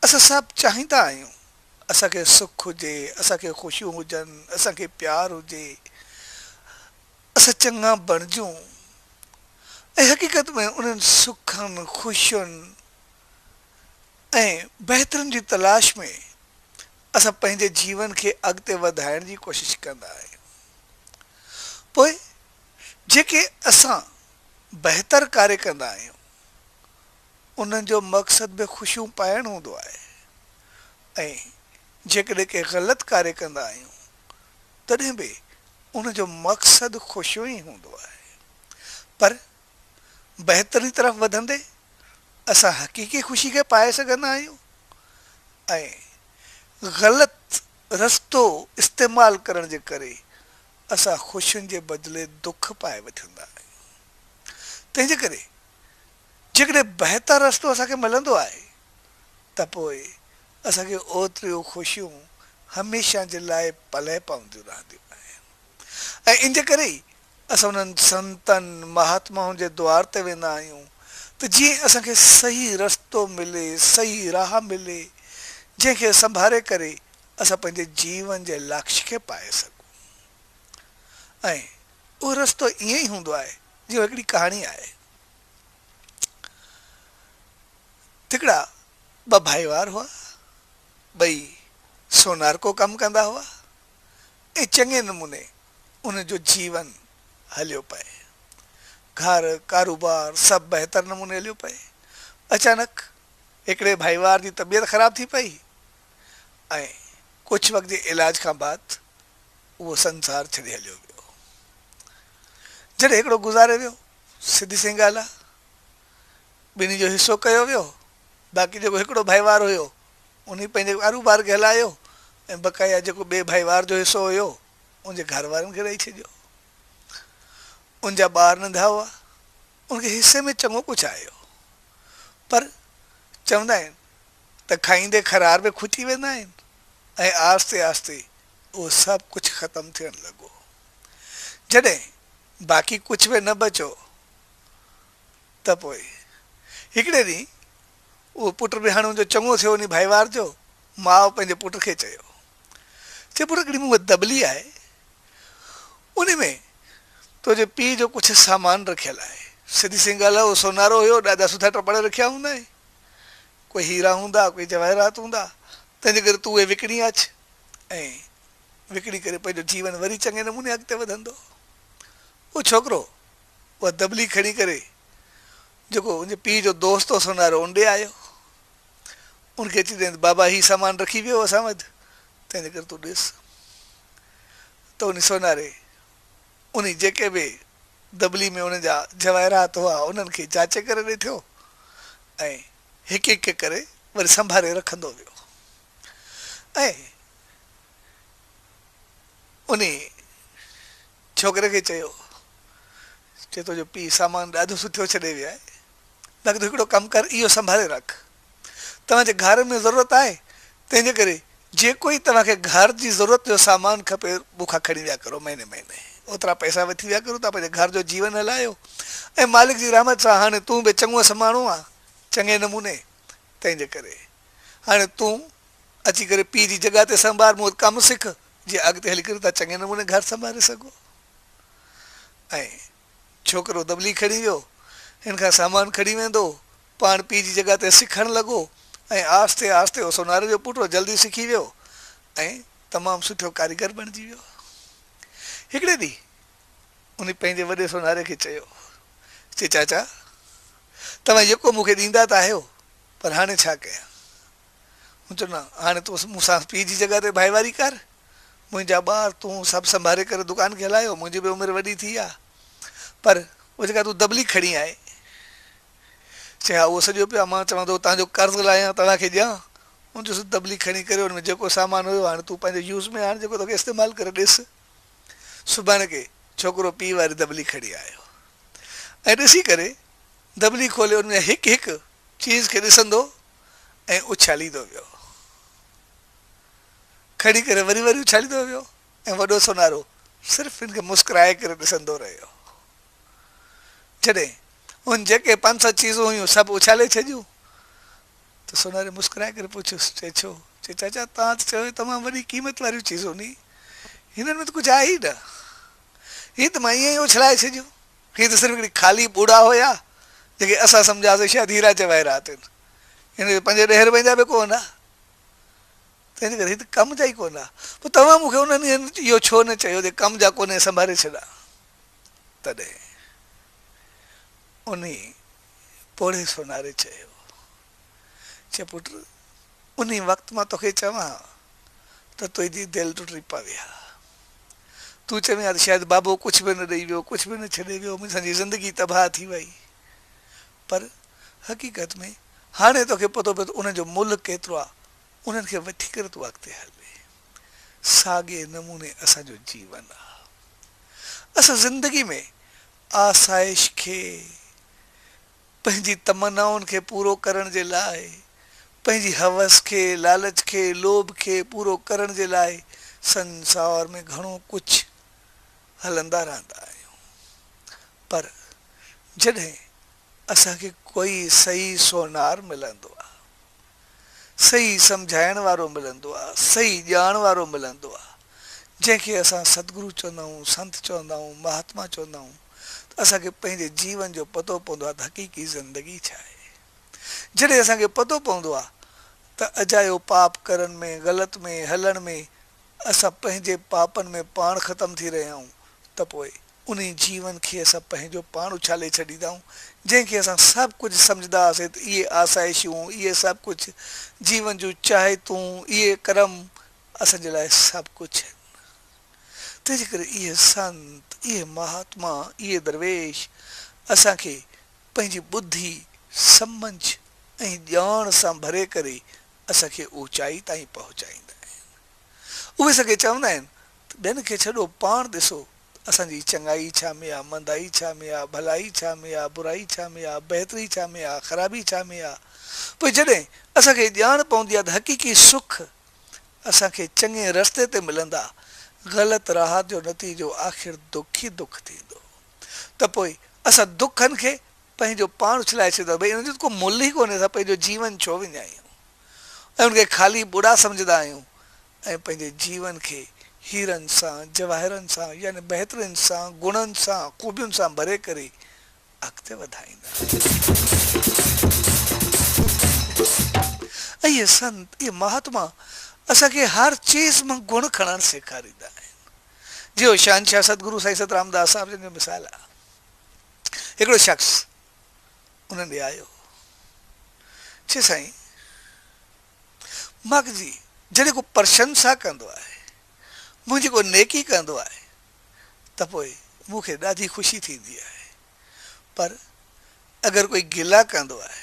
असां सभु चाहींदा आहियूं असांखे सुख हुजे, असांखे ख़ुशियूं हुजनि, असांखे प्यारु हुजे, असां चङा बणिजूं। ऐं हक़ीक़त में उन्हनि सुखनि ख़ुशियुनि ऐं बहितरनि जी तलाश में असां पंहिंजे जीवन खे अॻिते वधाइण जी कोशिशि कंदा आहियूं। पोइ जेके असां बहितर कार्य कंदा आहियूं उन्हनि जो मक़सदु बि ख़ुशियूं पाइणु हूंदो आहे, ऐं जेकॾहिं के ग़लति कार्य कंदा आहियूं तॾहिं बि उनजो मक़सदु ख़ुशियूं ई हूंदो आहे। पर बहितरी तरफ़ वधंदे असां हक़ीक़ी ख़ुशी खे पाए सघंदा आहियूं ऐं ग़लति रस्तो इस्तेमालु करण जे करे असां ख़ुशियुनि जे बदिले दुख पाए वठंदा आहियूं। तंहिंजे करे जेकॾहिं बहितर रस्तो असांखे मिलंदो आहे त पोइ असांखे ओतिरियूं ख़ुशियूं हमेशह जे लाइ पले पवंदियूं रहंदियूं आहिनि। ऐं इन जे करे ई असां उन्हनि संतनि महात्माउनि जे द्वार ते वेंदा आहियूं त जीअं असांखे सही रस्तो मिले, सही राह मिले, जंहिंखे संभाले करे असां पंहिंजे जीवन जे लक्ष्य खे पाए सघूं। ऐं उहो रस्तो ईअं ई हूंदो आहे जीअं हिकिड़ी कहाणी आहे। हिकिड़ा ॿ भाईवार हुआ, ॿई सोनार को कमु कंदा हुआ ऐं चङे नमूने उनजो जीवन हलियो पए, घर कारोबार सभु बहितर नमूने हलियो पए। अचानक हिकिड़े भाईवार जी तबियत ख़राब थी पई ऐं कुझु वक़्त जे इलाज खां बाद उहो संसार छॾे हलियो वियो। जॾहिं हिकिड़ो गुज़ारे वियो, सिधी सी ॻाल्हि आहे, ॿिन्ही जो हिसो कयो वियो। बाक़ी जेको हिकिड़ो भाईवार हुयो उन पंहिंजे कारोबार खे हलायो ऐं बक़ाया जेको ॿिए भाईवार जो हिसो हुयो उनजे घर वारनि खे ॾेई छॾियो। उनजा ॿार नंढा हुआ, उनखे हिसे में चङो कुझु आयो, पर चवंदा आहिनि त खाईंदे खरार बि खुटी वेंदा आहिनि ऐं आस्ते आस्ते उहो सभु कुझु ख़तमु थियणु लॻो। जॾहिं बाक़ी कुझु बि न बचो त पोइ हिकिड़े ॾींहुं उहो पुट बि हाणे उनजो चङो थियो उन भाईवार जो। माउ पंहिंजे पुट खे चयो, चए पुट हिकिड़ी मूं वटि दबली आहे, उन में तुंहिंजे पीउ जो कुझु सामान रखियलु आहे। सिधी सी ॻाल्हि आहे, उहो सोनारो हुयो, ॾाढा सुठा टपड़ रखिया हूंदा आहिनि, कोई हीरा हूंदा, कोई जवाहरात हूंदा, तंहिंजे करे तूं उहे विकिणी अचु ऐं विकिणी करे पंहिंजो जीवन वरी चङे नमूने अॻिते वधंदो। उहो छोकिरो उहा दबली खणी करे जेको उनजे पीउ जो दोस्त हो सोनारो उन ॾे आयो। उनखे अची ॾे बाबा ही सामान रखी वियो असां वटि, तंहिंजे करे तूं ॾिस। त उन सोनारे उन जेके बि दबली में उनजा जवाहरात हुआ उन्हनि खे जांचे करे ॾिठो ऐं हिकु हिकु करे वरी संभाले रखंदो वियो। ऐं उन छोकिरे खे चयो, चए तुंहिंजो पीउ सामान ॾाढो सुठो छॾे वियो आहे, बाक़ी तूं हिकिड़ो कमु कर, इहो संभाले रख। तव्हांजे घर में ज़रूरत आहे, तंहिंजे करे जेको ई तव्हांखे घर जी ज़रूरत जो सामान खपे मूंखां खणी विया करो, महीने महीने ओतिरा पैसा वठी विया करो, तव्हां पंहिंजे घर जो जीवन हलायो। ऐं मालिक जी रहमत सां हाणे तूं बि चङो समाणो आहे चङे नमूने, तंहिंजे करे हाणे तूं अची करे पीउ जी जॻह ते संभाल, मूं वटि कमु सिख, जीअं अॻिते हली करे तव्हां चङे नमूने घर संभाले सघो। ऐं छोकिरो दबली खणी वियो, हिन खां सामान खणी वेंदो, पाण पीउ जी जॻह ते सिखणु लॻो ऐं आस्ते आस्ते उहो सोनारे जो पुटु जल्दी सिखी वियो ऐं तमामु सुठो कारीगर बणिजी वियो। हिकिड़े ॾींहुं उन पंहिंजे वॾे सोनारे खे चयो, चए चाचा तव्हां जेको मूंखे ॾींदा त आहियो, पर हाणे छा कयां? मूं चयो न, हाणे तूं मूंसां पीउ जी जॻह ते भाईवारी कर, मुंहिंजा ॿार तूं सभु संभाले करे दुकान खे हलायो, मुंहिंजी बि उमिरि वॾी थी आहे, पर उहा जेका तूं दबली खणी आहे, चए हा उहो सॼो पियो आहे, मां चवां थो तव्हांजो कर्ज़ु लाहियां तव्हांखे ॾियां। हुन चयोसि दबली खणी करे हुन में जेको सामान हुयो हाणे तूं पंहिंजे यूज़ में हाणे जेको तोखे इस्तेमालु करे ॾिस। सुभाणे खे छोकिरो पीउ वारी दबली खणी आयो ऐं ॾिसी करे दबली खोले हुन में हिकु हिकु चीज़ खे ॾिसंदो ऐं उछालींदो वियो, खणी करे वरी वरी उछालींदो वियो ऐं वॾो सोनारो सिर्फ़ु हिनखे मुस्कुराए करे ॾिसंदो रहियो। जॾहिं उन जेके 5-6 चीज़ूं हुयूं सभु उछाले छॾियूं त त सोनारे मुस्कुराए करे पुछियुसि, चए छो? चए चाचा तव्हां त चयो तमामु वॾी क़ीमत वारियूं चीज़ूं नी, हिननि में त कुझु आहे ई न, हीअ त मां ईअं ई उछलाए छॾियो, हीअ त सिर्फ़ु हिकिड़ी ख़ाली ॿुड़ा हुया जेके असां सम्झासीं शायदि हीरा जवाहरात आहिनि, हिन 5-10 रुपए जा बि कोन आहे, तंहिंजे करे हीअ त कम जा ई कोन आहे। पोइ तव्हां मूंखे उन्हनि इहो छो न चयो जे कम जा कोन्हे संभाले छॾा? तॾहिं उन पोड़े सोनारे चयो, चए पुट उन वक़्तु मां तोखे चवां त तुंहिंजी दिलि टुटी पवे हा, तूं चवें हा त शायदि बाबो कुझु बि न ॾेई वियो, कुझु बि न छॾे वियो, मुंहिंजी ज़िंदगी तबाह थी वई, पर हक़ीक़त में हाणे तोखे पतो पियो त उनजो मुल्ह केतिरो आहे, उन्हनि खे वठी करे तूं अॻिते हले। साॻे नमूने असांजो जीवन आहे। असां ज़िंदगी में आसाइश खे, पंहिंजी तमन्नाउनि खे पूरो करण जे लाइ, पंहिंजी हवस खे, लालच खे, लोभ खे पूरो करण जे लाइ संसार में घणो कुझु हलंदा रहंदा आहियूं, पर जॾहिं असांखे कोई सही सोनार मिलंदो आहे, सही सम्झाइण वारो मिलंदो आहे, सही ॼाण वारो मिलंदो आहे, जंहिंखे असां सतगुरु चवंदा आहियूं, संत चवंदा आहियूं, महात्मा चवंदा आहियूं, त असांखे पंहिंजे जीवन जो पतो पवंदो आहे त हक़ीक़ी ज़िंदगी छा आहे। जॾहिं असांखे पतो पवंदो आहे त अजायो पाप करण में, ग़लति में हलण में असां पंहिंजे पापनि में पाण ख़तमु थी रहिया आहियूं, त पोइ उन जीवन खे असां पंहिंजो पाण उछाले छॾींदा आहियूं, जंहिंखे असां सभु कुझु सम्झंदा हुआसीं त इहे आसाइशूं, इहे सभु कुझु जीवन जूं चाहतूं, इहे कर्म असांजे लाइ सभु कुझु आहिनि। तंहिंजे करे इहे संत, इहे महात्मा, इहे दरवेश असांखे पंहिंजी ॿुधी, सम्झ ऐं ॼाण सां भरे करे असांखे ऊचाई ताईं पहुचाईंदा आहिनि। उहे असांखे चवंदा आहिनि त ॿियनि खे छॾो, पाण ॾिसो असांजी चङाई छा में आहे, मंदाई छा में आहे, भलाई छा में आहे, बुराई छा में आहे, बहितरी छा में आहे, ख़राबी छा में आहे। पोइ जॾहिं असांखे ॼाण पवंदी आहे त हक़ीक़ी सुख असांखे चङे रस्ते ते मिलंदा, ग़लति राह जो नतीजो आख़िर दुख ई दुख थींदो, त पोइ असां दुखनि खे पंहिंजो पाण उछलाए छॾींदा, भई हुनजो को मुल्ह ई कोन्हे, असां पंहिंजो जीवन छो विञायूं ऐं हुनखे ख़ाली ॿुड़ा सम्झंदा आहियूं ऐं पंहिंजे जीवन खे हीरनि सां, जवाहरनि सां, यानी बहितरीन सां, गुणनि सां, ख़ूबियुनि सां भरे करे अॻिते वधाईंदा। ऐं इहे संत, इहे महात्मा असांखे हर चीज़ मां गुण खणणु सेखारींदा आहिनि। जियो शहंशाह सतगुरु साईं सतरामदास साहिब जन जो मिसाल आहे। हिकिड़ो शख़्स उन्हनि ॾे आयो, चए साईं मां जी जॾहिं को प्रशंसा कंदो आहे, मुंहिंजी को नेकी कंदो आहे, त पोइ मूंखे ॾाढी ख़ुशी थींदी आहे, पर अगरि कोई गिला कंदो आहे,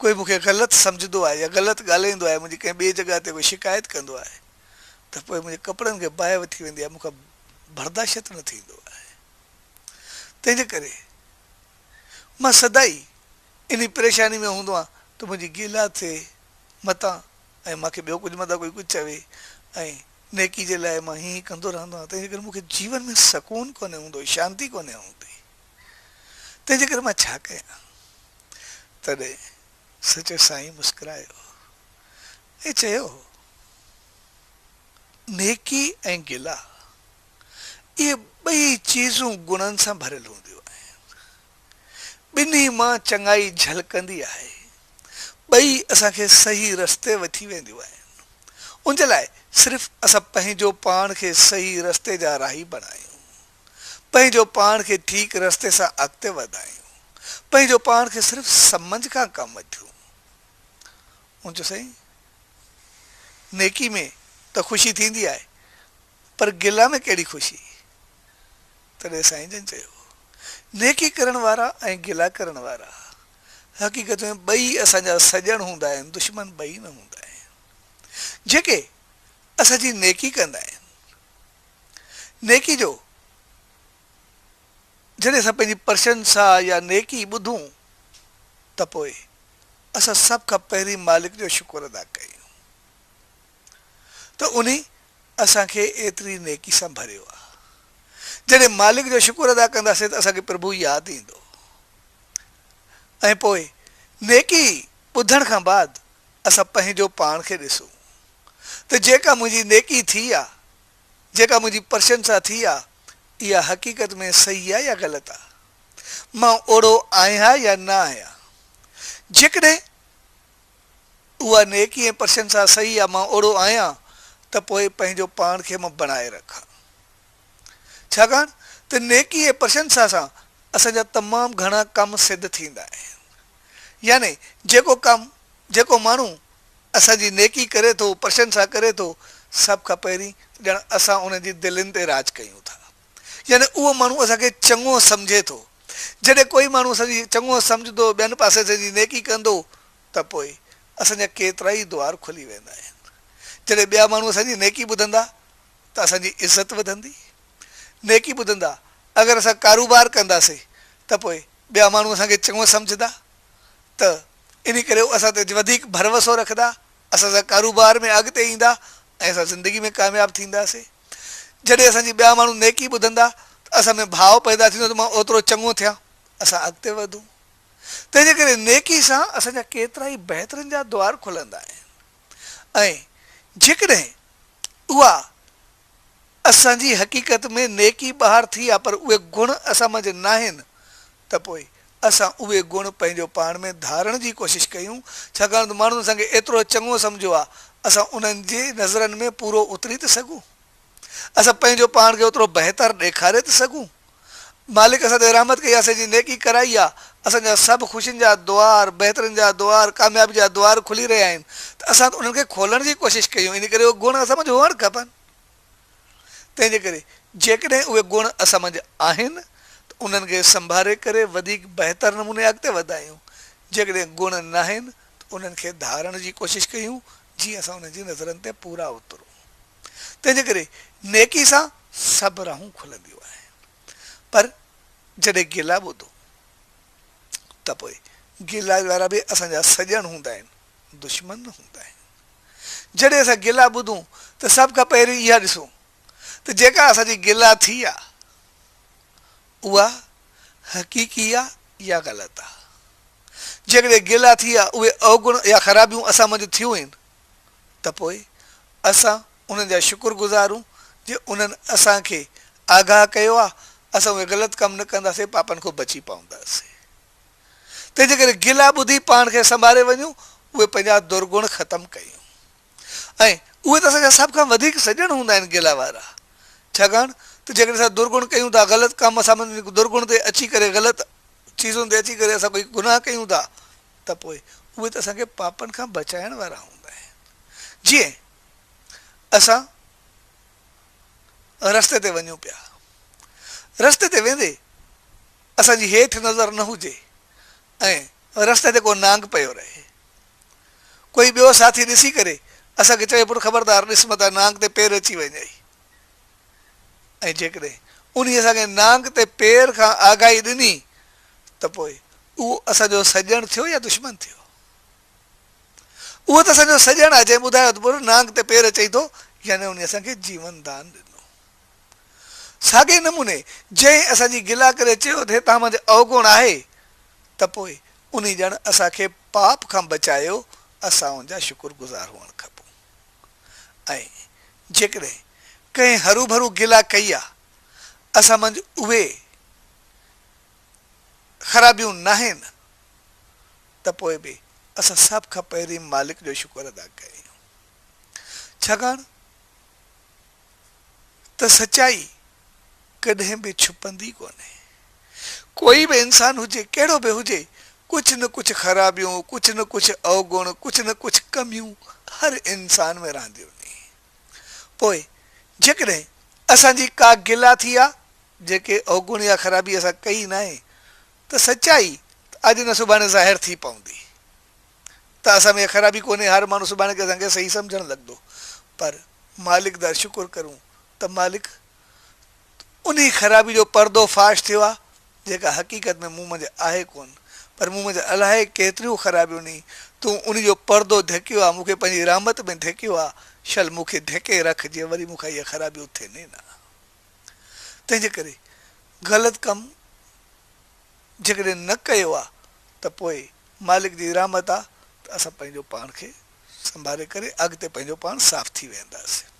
कोई मूंखे ग़लति सम्झंदो आहे या ग़लति ॻाल्हाईंदो आहे, मुंहिंजी कंहिं ॿिए जॻह ते कोई शिकायत कंदो आहे, त पोइ मुंहिंजे कपिड़नि खे बाहि वठी वेंदी आहे, मूंखे बर्दाश्त न थींदो आहे। तंहिंजे करे मां सदाई इन परेशानी में हूंदो आहियां त मुंहिंजी गिला थिए मतां ऐं मूंखे ॿियो कुझु मथां कोई कुझु चवे ऐं नेकी जे लाइ मां हीअं कंदो रहंदो आहियां। तंहिंजे करे मूंखे जीवन में सुकून कोन्हे हूंदो, शांती कोन्हे हूंदी। तंहिंजे करे मां छा कयां? तॾहिं सचो साईं मुस्कुरायो ऐं चयो, नेकी ऐं गिला इहे ॿई चीज़ूं गुणनि सां भरियल हूंदियूं आहिनि, ॿिन्ही मां चङाई झलकंदी आहे, ॿई असांखे सही रस्ते वठी वेंदियूं आहिनि। उन जे लाइ सिर्फ़ु असां पंहिंजो पाण खे सही रस्ते जा राही बणायूं, पंहिंजो पाण खे ठीकु रस्ते सां अॻिते वधायूं, पंहिंजो पाण खे सिर्फ़ु सम्झ खां कमु वठूं। उन चयो साईं नेकी में त ख़ुशी थींदी आहे, पर गिला में कहिड़ी ख़ुशी? तॾहिं साईं जन चयो, नेकी करण वारा ऐं गिला करण वारा हक़ीक़त में ॿई असांजा सॼण हूंदा आहिनि, दुश्मन ॿई न हूंदा आहिनि। जेके असांजी नेकी कंदा आहिनि, नेकी जो जॾहिं असां पंहिंजी प्रशंसा या नेकी ॿुधूं त पोइ असां सभ खां पहिरीं मालिक जो शुक्र अदा कयूं त उन असांखे एतिरी नेकी सां भरियो आहे। जॾहिं मालिक जो शुक्र अदा कंदासीं त असांखे प्रभु यादि ईंदो ऐं पोइ नेकी ॿुधण खां बाद असां पंहिंजो पाण खे ॾिसूं त जेका मुंहिंजी नेकी थी आहे, जेका मुंहिंजी प्रशंसा थी आहे, इहा हक़ीक़त में सही आहे या ग़लति आहे, मां ओड़ो आहियां या न आहियां। जेकॾहिं उहा नेकी ऐं प्रशंसा सही आहे, मां ओड़ो आहियां, त पोइ पंहिंजो पाण खे मां बणाए रखां। छाकाणि त नेकी ऐं प्रशंसा सां असांजा तमामु घणा कम सिद्ध थींदा आहिनि। यानी जेको माण्हू असांजी नेकी करे थो, प्रशंसा करे थो, सभ खां पहिरीं ॼण असां उनजी दिलनि ते राज कयूं था। यानी उहो माण्हू असांखे चङो सम्झे थो। जॾहिं कोई माण्हू असांजी चङो सम्झंदो, ॿियनि पासे असांजी नेकी कंदो, त पोइ असांजा केतिरा ई द्वार खुली वेंदा आहिनि। जॾहिं ॿिया माण्हू असांजी नेकी ॿुधंदा त असांजी इज़त वधंदी। नेकी ॿुधंदा, अगरि असां कारोबार कंदासीं त पोइ ॿिया माण्हू असांखे चङो सम्झंदा, त इन करे असां ते वधीक भरोसो रखंदा, असांजा कारोबार में अॻिते ईंदा ऐं असां ज़िंदगी में कामयाबु थींदासीं। जॾहिं असांजी ॿिया माण्हू नेकी ॿुधंदा त असां में भाव पैदा थींदो त मां ओतिरो चङो थियां, असां अॻिते वधूं। तंहिंजे करे नेकी सां असांजा केतिरा ई बहितरनि जा द्वार खुलंदा आहिनि। ऐं जेकॾहिं उहा असांजी हक़ीक़त में नेकी ॿाहिरि थी आहे, पर उहे गुण असां मंझि न आहिनि, त पोइ असां उहे गुण पंहिंजो पाण में धारण जी कोशिशि कयूं। छाकाणि त माण्हू असांखे एतिरो चङो सम्झो आहे, असां उन्हनि जी नज़रनि में पूरो उतरी था सघूं, असां पंहिंजो पाण खे ओतिरो बहितर ॾेखारे था सघूं। मालिक असां ते रहमत कई, असांजी नेकी कराई आहे, असांजा सभु ख़ुशियुनि जा द्वार, बहितरनि जा द्वार, कामयाबी जा द्वार खुली रहिया आहिनि, त असां उन्हनि खे खोलण जी कोशिशि कयूं। इन करे उहे गुण असां मंझि हुअणु खपनि। तंहिंजे करे जेकॾहिं उहे गुण असां मंझि आहिनि त उन्हनि खे संभाले करे वधीक बहितर नमूने अॻिते वधायूं। जेकॾहिं गुण न आहिनि त उन्हनि खे धारण जी कोशिशि कयूं, जीअं असां उन्हनि जी नज़रनि ते पूरा उतरूं। तंहिंजे करे नेकी सां सभु राहूं खुलंदियूं आहिनि। पर जॾहिं गिला ॿुधो त पोइ गिला वारा बि असांजा सॼण हूंदा आहिनि, दुश्मन न हूंदा आहिनि। जॾहिं असां गिला ॿुधूं त सभ खां पहिरीं इहा ॾिसूं त जेका असांजी गिला थी आहे, उहा हक़ीक़ी आहे या ग़लति आहे। जेकॾहिं गिला थी आहे, उहे अवगुण या ख़राबियूं असां मंझि थियूं आहिनि, त पोइ असां उन्हनि जा शुक्रगुज़ारूं जे उन्हनि असांखे आगाह कयो आहे, असां उहे ग़लति कमु न कंदासीं, पापनि खां बची पवंदासीं। तंहिंजे करे गिला ॿुधी पाण खे संभाले वञूं, उहे पंहिंजा दुर्गुण ख़तमु कयूं। ऐं उहे त असांजा सभ खां वधीक सॼण हूंदा आहिनि गिला वारा। छाकाणि त जेकॾहिं असां दुर्गुण कयूं था, ग़लति कमु असां दुर्गुण ते अची करे, ग़लति चीज़ुनि ते अची करे असां कोई गुनाह कयूं था, त पोइ उहे त असांखे पापनि खां बचाइण वारा हूंदा आहिनि। जीअं असां रस्ते ते वञूं पिया, रस्ते ते वेंदे असांजी हेठि नज़र न हुजे ऐं रस्ते ते को नांग पियो रहे, कोई ॿियो साथी ॾिसी करे असांखे चए पुटु ख़बरदार ॾिस मथां नांग ते पेर अची वञे, ऐं जेकॾहिं उन असांखे नांग ते पेर खां आगाही ॾिनी, त पोइ उहो असांजो सॼण थियो या दुश्मन थियो? उहो त असांजो सॼण आहे। जंहिं ॿुधायो त पुटु नांग ते पेर अचई थो, यानी उन असांखे जीवन दान ॾिनो। साॻे नमूने जंहिं असांजी गिला करे चयो त हितां मंझि अवगुण आहे, त पोइ उन ॼण असांखे पाप खां बचायो, असां उनजा शुक्रगुज़ार हुअणु खपूं। ऐं जेकॾहिं कंहिं हरू भरू गिला कई आहे, असां मंझि उहे ख़राबियूं न आहिनि, त पोइ बि असां सभ खां पहिरीं मालिक जो शुक्र अदा कयूं। छाकाणि त सचाई कॾहिं बि छुपंदी कोन्हे। कोई बि इंसान हुजे, कहिड़ो बि हुजे, कुझु न कुझु ख़राबियूं, कुझु न कुझु अवगुण, कुझु न कुझु कमियूं हर इंसान में रहंदियूं आहिनि। पोइ जेकॾहिं असांजी का गिला थी आहे, जेके अवगुण या ख़राबी असां कई न आहे, त सचाई अॼु न सुभाणे ज़ाहिर थी पवंदी। त असां में ख़राबी कोन्हे, हर माण्हू सुभाणे खे असांखे सही सम्झणु लॻंदो। पर मालिक दा शुकुर करूं त मालिक उन ख़राबी जो पर्दो फाश थियो आहे, जेका हक़ीक़त में मूं मंझि आहे कोन, पर मूं मंझि अलाए केतिरियूं ख़राबियूं नी तूं उन जो पर्दो ढकियो आहे, मूंखे पंहिंजी रहमत में ढकियो आहे। शल मूंखे ढके रख, जीअं वरी मूंखां इहे ख़राबियूं थियनि न। तंहिंजे करे ग़लति कमु जेकॾहिं न कयो आहे, त पोइ मालिक जी रहमत आहे, त असां पंहिंजो पाण खे संभाले करे अॻिते पंहिंजो पाण साफ़ थी वेंदासीं।